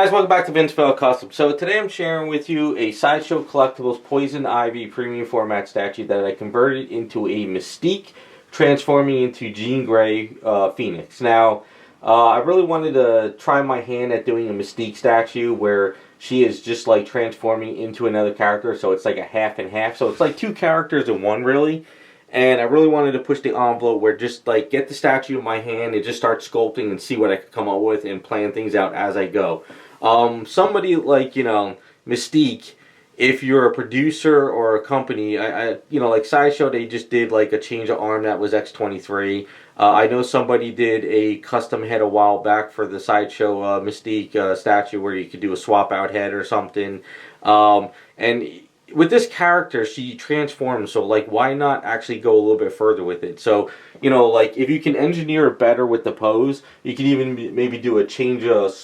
Guys, welcome back to Vince Bell Custom. So today I'm sharing with you a Sideshow Collectibles Poison Ivy premium format statue that I converted into a Mystique, transforming into Jean Grey Phoenix. Now, I really wanted to try my hand at doing a Mystique statue where she is just like transforming into another character, so it's like a half and half. So it's like two characters in one, really. And I really wanted to push the envelope where just like get the statue in my hand and just start sculpting and see what I could come up with and plan things out as I go. Somebody like, Mystique, if you're a producer or a company, like Sideshow, they just did like a change of arm that was X23. I know somebody did a custom head a while back for the Sideshow Mystique statue where you could do a swap out head or something. And with this character, she transforms, so like why not actually go a little bit further with it? So, like if you can engineer it better with the pose, you can even maybe do a change of,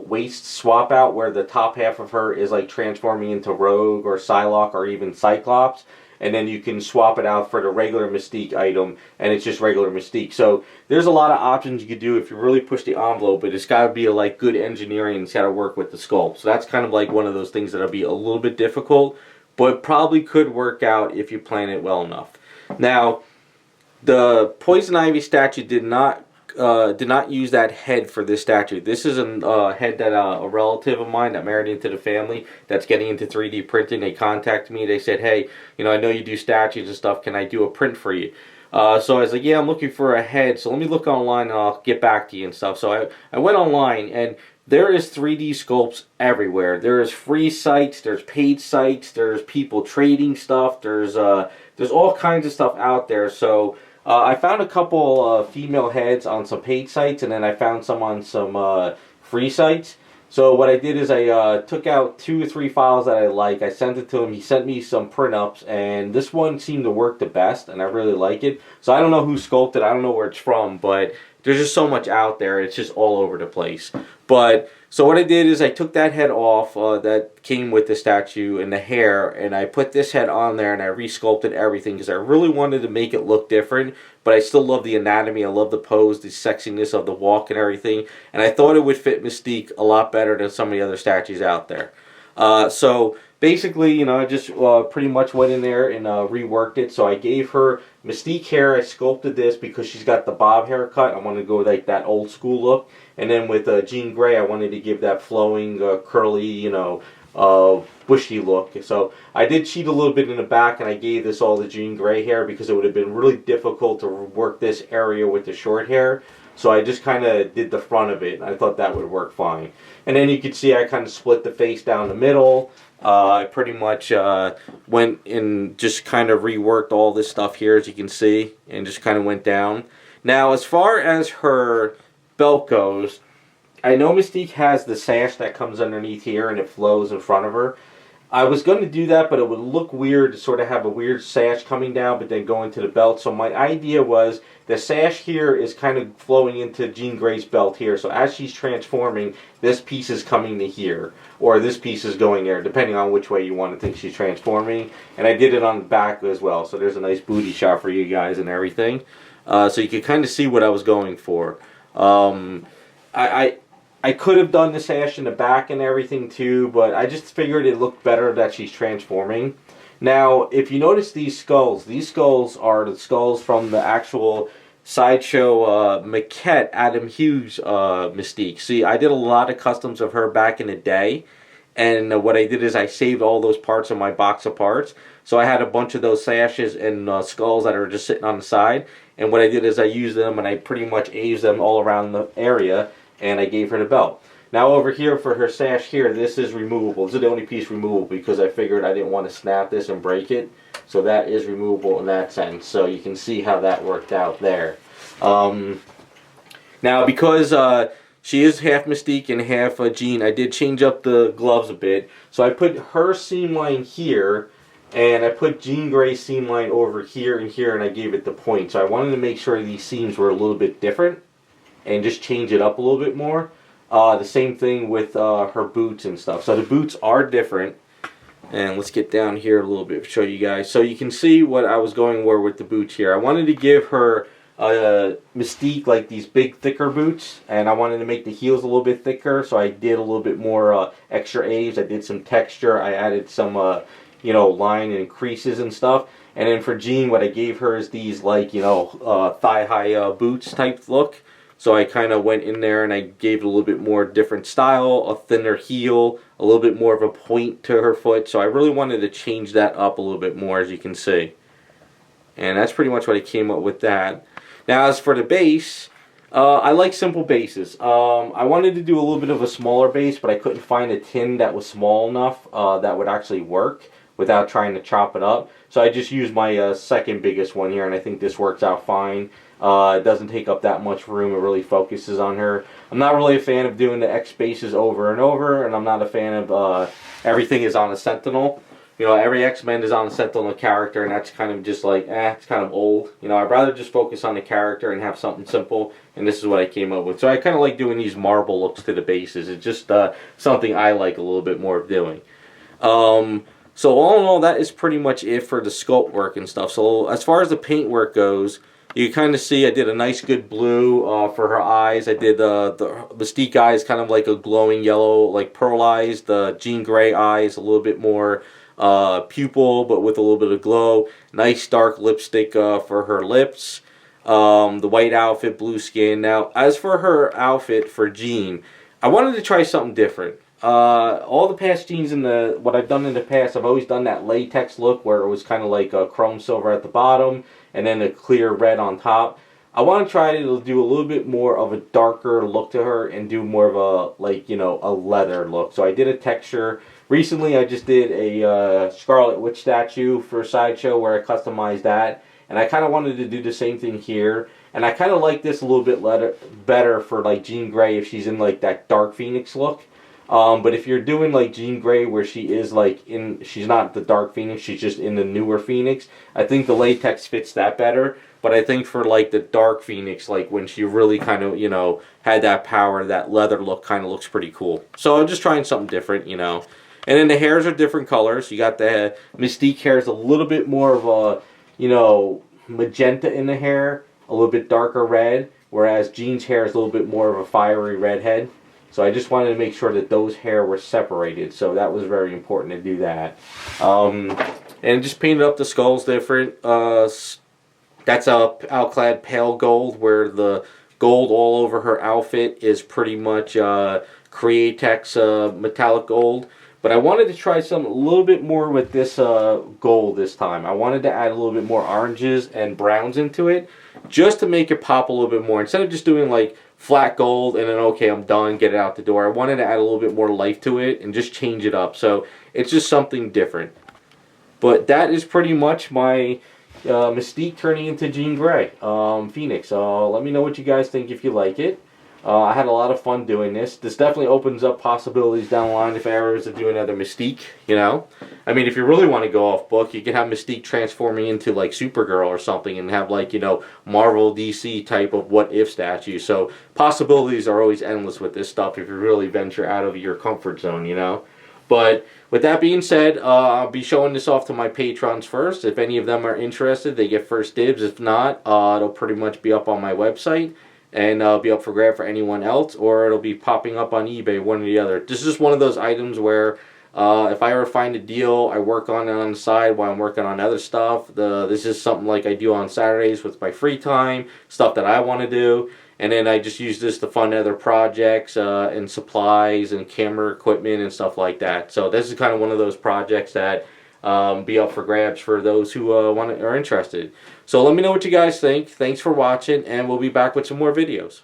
waist swap out where the top half of her is like transforming into Rogue or Psylocke or even Cyclops, and then you can swap it out for the regular Mystique item and it's just regular Mystique. So there's a lot of options you could do if you really push the envelope, but it's got to be like good engineering, and it's got to work with the sculpt. So that's kind of like one of those things that'll be a little bit difficult, but probably could work out if you plan it well enough. Now, the Poison Ivy statue did not use that head for this statue. This is a head that a relative of mine that married into the family that's getting into 3D printing. They contacted me. They said, hey, I know you do statues and stuff. Can I do a print for you? So I was like, yeah, I'm looking for a head. So let me look online and I'll get back to you and stuff. So I went online, and there is 3D sculpts everywhere. There's free sites, there's paid sites, there's people trading stuff, there's all kinds of stuff out there. So I found a couple female heads on some paid sites, and then I found some on some free sites. So what I did is I took out 2 or 3 files that I like. I sent it to him. He sent me some print-ups, and this one seemed to work the best, and I really like it. So I don't know who sculpted. I don't know where it's from, but there's just so much out there. It's just all over the place. But so what I did is I took that head off that came with the statue and the hair, and I put this head on there, and I resculpted everything because I really wanted to make it look different, but I still love the anatomy. I love the pose, the sexiness of the walk and everything, and I thought it would fit Mystique a lot better than some of the other statues out there. So basically, I just pretty much went in there and reworked it. So I gave her Mystique hair. I sculpted this because she's got the bob haircut. I wanted to go like that old school look. And then with Jean Grey, I wanted to give that flowing, curly, bushy look. So I did cheat a little bit in the back, and I gave this all the Jean Grey hair because it would have been really difficult to work this area with the short hair. So I just kind of did the front of it, and I thought that would work fine. And then you can see I kind of split the face down the middle. I pretty much went and just kind of reworked all this stuff here, as you can see, and just kind of went down. Now, as far as her belt goes, I know Mystique has the sash that comes underneath here and it flows in front of her. I was going to do that, but it would look weird to sort of have a weird sash coming down but then go into the belt. So my idea was the sash here is kind of flowing into Jean Grey's belt here. So as she's transforming, this piece is coming to here, or this piece is going there, depending on which way you want to think she's transforming. And I did it on the back as well. So there's a nice booty shot for you guys and everything. So you can kind of see what I was going for. I could have done the sash in the back and everything too, but I just figured it looked better that she's transforming. Now, if you notice these skulls are the skulls from the actual Sideshow maquette Adam Hughes Mystique. See, I did a lot of customs of her back in the day, and what I did is I saved all those parts in my box of parts. So I had a bunch of those sashes and skulls that are just sitting on the side, and what I did is I used them and I pretty much aged them all around the area, and I gave her the belt. Now over here for her sash here, this is removable. This is the only piece removable because I figured I didn't want to snap this and break it. So that is removable in that sense. So you can see how that worked out there. Now because she is half Mystique and half Jean, I did change up the gloves a bit. So I put her seam line here, and I put Jean Grey's seam line over here, and I gave it the point. So I wanted to make sure these seams were a little bit different and just change it up a little bit more. The same thing with her boots and stuff. So the boots are different. And let's get down here a little bit to show you guys. So you can see what I was going for with the boots here. I wanted to give her Mystique, like these big thicker boots, and I wanted to make the heels a little bit thicker, so I did a little bit more extra A's. I did some texture. I added some line and creases and stuff. And then for Jean, what I gave her is these thigh high boots type look. So I kind of went in there and I gave it a little bit more different style, a thinner heel, a little bit more of a point to her foot. So I really wanted to change that up a little bit more, as you can see. And that's pretty much what I came up with that. Now as for the base, I like simple bases. I wanted to do a little bit of a smaller base, but I couldn't find a tin that was small enough that would actually work without trying to chop it up. So I just used my second biggest one here, and I think this works out fine. It doesn't take up that much room. It really focuses on her. I'm not really a fan of doing the X bases over and over, and I'm not a fan of everything is on a Sentinel. Every X-Men is on a Sentinel character, and that's kind of just like, it's kind of old. I'd rather just focus on the character and have something simple, and this is what I came up with. So I kind of like doing these marble looks to the bases. It's just something I like a little bit more of doing. So all in all, that is pretty much it for the sculpt work and stuff. So as far as the paint work goes, you kind of see I did a nice good blue for her eyes. I did the Mystique eyes kind of like a glowing yellow, like pearlized. The Jean Grey eyes a little bit more pupil, but with a little bit of glow. Nice dark lipstick for her lips. The white outfit, blue skin. Now, as for her outfit for Jean, I wanted to try something different. All the past jeans what I've done in the past, I've always done that latex look where it was kind of like a chrome silver at the bottom and then a clear red on top. I want to try to do a little bit more of a darker look to her and do more of a leather look. So I did a texture. Recently I just did a Scarlet Witch statue for Sideshow where I customized that. And I kind of wanted to do the same thing here. And I kind of like this a little bit better for like Jean Grey if she's in like that dark Phoenix look. But if you're doing like Jean Grey where she is she's not the dark Phoenix, she's just in the newer Phoenix, I think the latex fits that better. But I think for like the dark Phoenix, like when she really kind of, had that power, that leather look kind of looks pretty cool. So I'm just trying something different, And then the hairs are different colors. You got the Mystique hair is a little bit more of a, magenta in the hair, a little bit darker red, whereas Jean's hair is a little bit more of a fiery redhead. So I just wanted to make sure that those hair were separated. So that was very important to do that. And just painted up the skulls different. That's a outclad pale gold, where the gold all over her outfit is pretty much Createx metallic gold. But I wanted to try something a little bit more with this gold this time. I wanted to add a little bit more oranges and browns into it, just to make it pop a little bit more. Instead of just doing like flat gold and then okay, I'm done, get it out the door. I wanted to add a little bit more life to it and just change it up. So it's just something different. But that is pretty much my Mystique turning into Jean Grey Phoenix. Let me know what you guys think if you like it. I had a lot of fun doing this. This definitely opens up possibilities down the line if I ever was to do another Mystique, I mean, if you really want to go off book, you can have Mystique transforming into like Supergirl or something and have like, Marvel DC type of what if statue. So possibilities are always endless with this stuff if you really venture out of your comfort zone, But with that being said, I'll be showing this off to my patrons first. If any of them are interested, they get first dibs. If not, it'll pretty much be up on my website. And be up for grab for anyone else, or it'll be popping up on eBay, one or the other. This is just one of those items where if I ever find a deal, I work on it on the side while I'm working on other stuff. This is something like I do on Saturdays with my free time, stuff that I want to do. And then I just use this to fund other projects and supplies and camera equipment and stuff like that. So this is kind of one of those projects that be up for grabs for those who are interested. So let me know what you guys think. Thanks for watching, and we'll be back with some more videos.